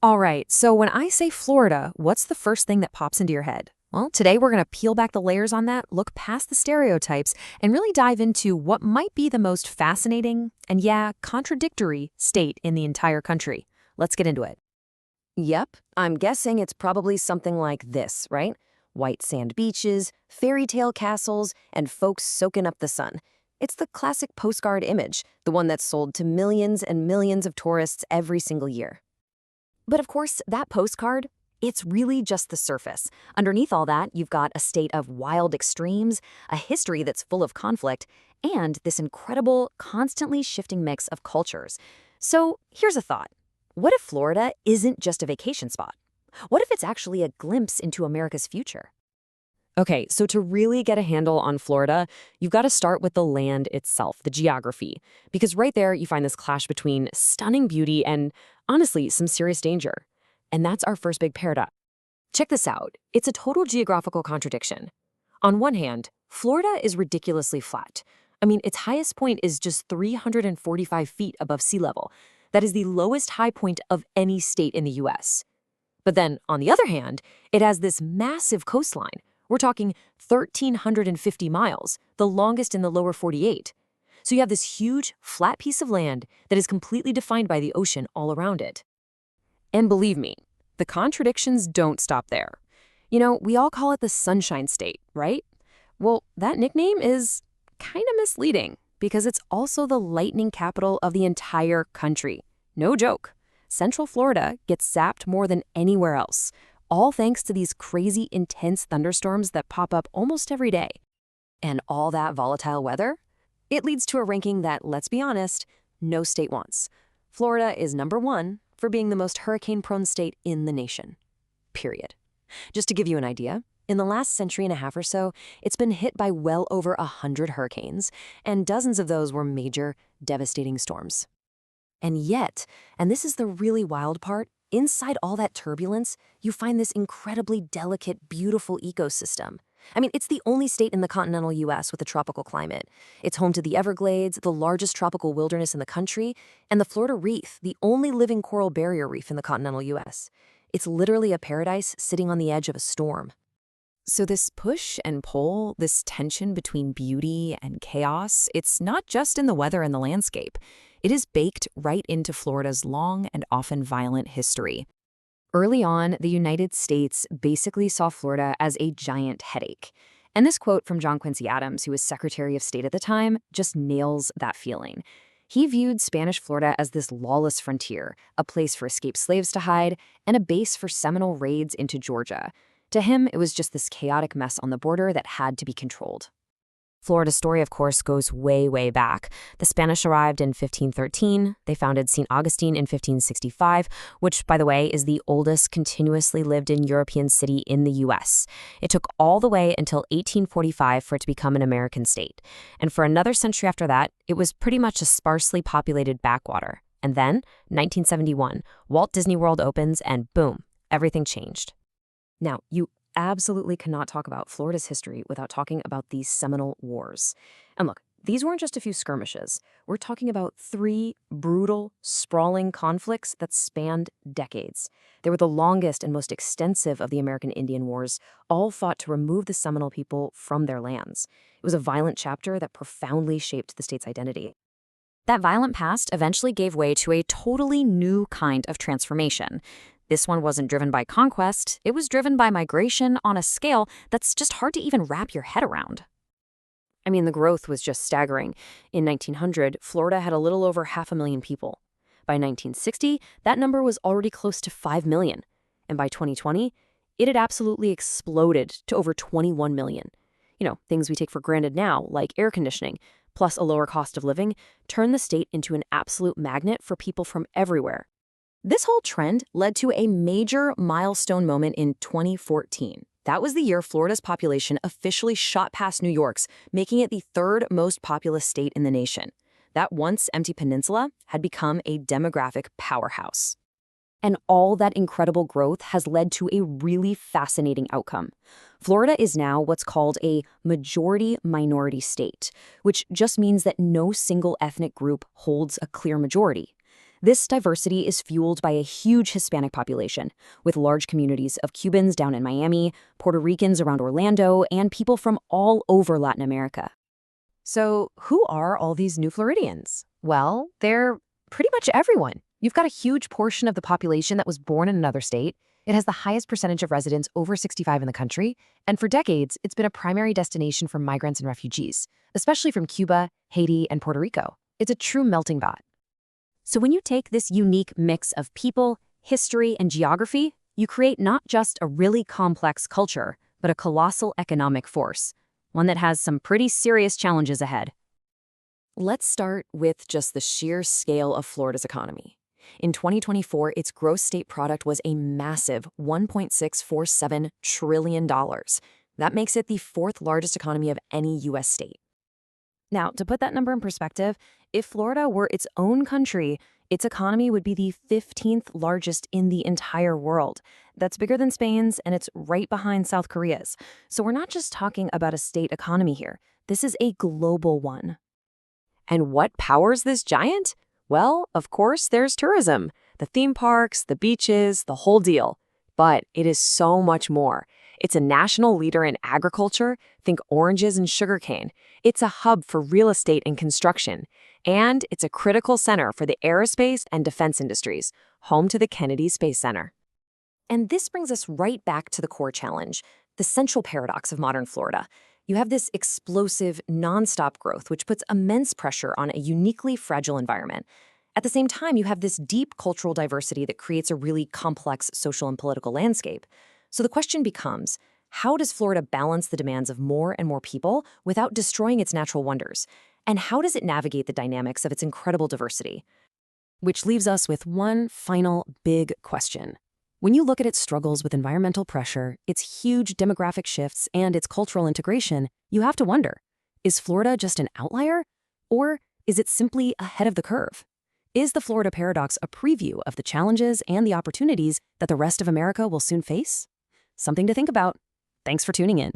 All right, so when I say Florida, what's the first thing that pops into your head? Well, today we're going to peel back the layers on that, look past the stereotypes, and really dive into what might be the most fascinating and, yeah, contradictory state in the entire country. Let's get into it. Yep, I'm guessing it's probably something like this, right? White sand beaches, fairy tale castles, and folks soaking up the sun. It's the classic postcard image, the one that's sold to millions and millions of tourists every single year. But of course, that postcard, it's really just the surface. Underneath all that, you've got a state of wild extremes, a history that's full of conflict, and this incredible, constantly shifting mix of cultures. So here's a thought. What if Florida isn't just a vacation spot? What if it's actually a glimpse into America's future? Okay, so to really get a handle on Florida, you've got to start with the land itself, the geography, because right there you find this clash between stunning beauty and, honestly, some serious danger. And that's our first big paradox. Check this out. It's a total geographical contradiction. On one hand, Florida is ridiculously flat. I mean, its highest point is just 345 feet above sea level. That is the lowest high point of any state in the US. But then, on the other hand, it has this massive coastline. We're talking 1,350 miles, the longest in the lower 48. So you have this huge, flat piece of land that is completely defined by the ocean all around it. And believe me, the contradictions don't stop there. You know, we all call it the Sunshine State, right? Well, that nickname is kind of misleading because it's also the lightning capital of the entire country. No joke. Central Florida gets zapped more than anywhere else, all thanks to these crazy, intense thunderstorms that pop up almost every day. And all that volatile weather? It leads to a ranking that, let's be honest, no state wants. Florida is number one for being the most hurricane-prone state in the nation. Period. Just to give you an idea, in the last century and a half or so, it's been hit by well over 100 hurricanes, and dozens of those were major, devastating storms. And yet, and this is the really wild part, inside all that turbulence, you find this incredibly delicate, beautiful ecosystem. I mean, it's the only state in the continental US with a tropical climate. It's home to the Everglades, the largest tropical wilderness in the country, and the Florida Reef, the only living coral barrier reef in the continental US. It's literally a paradise sitting on the edge of a storm. So this push and pull, this tension between beauty and chaos, it's not just in the weather and the landscape. It is baked right into Florida's long and often violent history. Early on, the United States basically saw Florida as a giant headache. And this quote from John Quincy Adams, who was Secretary of State at the time, just nails that feeling. He viewed Spanish Florida as this lawless frontier, a place for escaped slaves to hide, and a base for Seminole raids into Georgia. To him, it was just this chaotic mess on the border that had to be controlled. Florida's story, of course, goes way, way back. The Spanish arrived in 1513. They founded St. Augustine in 1565, which, by the way, is the oldest continuously lived-in European city in the U.S. It took all the way until 1845 for it to become an American state. And for another century after that, it was pretty much a sparsely populated backwater. And then, 1971, Walt Disney World opens, and boom, everything changed. Now, you absolutely cannot talk about Florida's history without talking about these Seminole Wars. And look, these weren't just a few skirmishes. We're talking about 3 brutal, sprawling conflicts that spanned decades. They were the longest and most extensive of the American Indian Wars, all fought to remove the Seminole people from their lands. It was a violent chapter that profoundly shaped the state's identity. That violent past eventually gave way to a totally new kind of transformation. This one wasn't driven by conquest, it was driven by migration on a scale that's just hard to even wrap your head around. I mean, the growth was just staggering. In 1900, Florida had a little over 500,000 people. By 1960, that number was already close to 5 million. And by 2020, it had absolutely exploded to over 21 million. You know, things we take for granted now, like air conditioning, plus a lower cost of living, turned the state into an absolute magnet for people from everywhere. This whole trend led to a major milestone moment in 2014. That was the year Florida's population officially shot past New York's, making it the 3rd most populous state in the nation. That once empty peninsula had become a demographic powerhouse. And all that incredible growth has led to a really fascinating outcome. Florida is now what's called a majority-minority state, which just means that no single ethnic group holds a clear majority. This diversity is fueled by a huge Hispanic population, with large communities of Cubans down in Miami, Puerto Ricans around Orlando, and people from all over Latin America. So, who are all these new Floridians? Well, they're pretty much everyone. You've got a huge portion of the population that was born in another state. It has the highest percentage of residents over 65 in the country, and for decades, it's been a primary destination for migrants and refugees, especially from Cuba, Haiti, and Puerto Rico. It's a true melting pot. So when you take this unique mix of people, history, and geography, you create not just a really complex culture, but a colossal economic force, one that has some pretty serious challenges ahead. Let's start with just the sheer scale of Florida's economy. In 2024, its gross state product was a massive $1.647 trillion. That makes it the fourth largest economy of any U.S. state. Now, to put that number in perspective, if Florida were its own country, its economy would be the 15th largest in the entire world. That's bigger than Spain's, and it's right behind South Korea's. So we're not just talking about a state economy here. This is a global one. And what powers this giant? Well, of course, there's tourism, the theme parks, the beaches, the whole deal. But it is so much more. It's a national leader in agriculture, think oranges and sugarcane. It's a hub for real estate and construction. And it's a critical center for the aerospace and defense industries, home to the Kennedy Space Center. And this brings us right back to the core challenge, the central paradox of modern Florida. You have this explosive, nonstop growth, which puts immense pressure on a uniquely fragile environment. At the same time, you have this deep cultural diversity that creates a really complex social and political landscape. So the question becomes, how does Florida balance the demands of more and more people without destroying its natural wonders? And how does it navigate the dynamics of its incredible diversity? Which leaves us with one final big question. When you look at its struggles with environmental pressure, its huge demographic shifts, and its cultural integration, you have to wonder, is Florida just an outlier? Or is it simply ahead of the curve? Is the Florida paradox a preview of the challenges and the opportunities that the rest of America will soon face? Something to think about. Thanks for tuning in.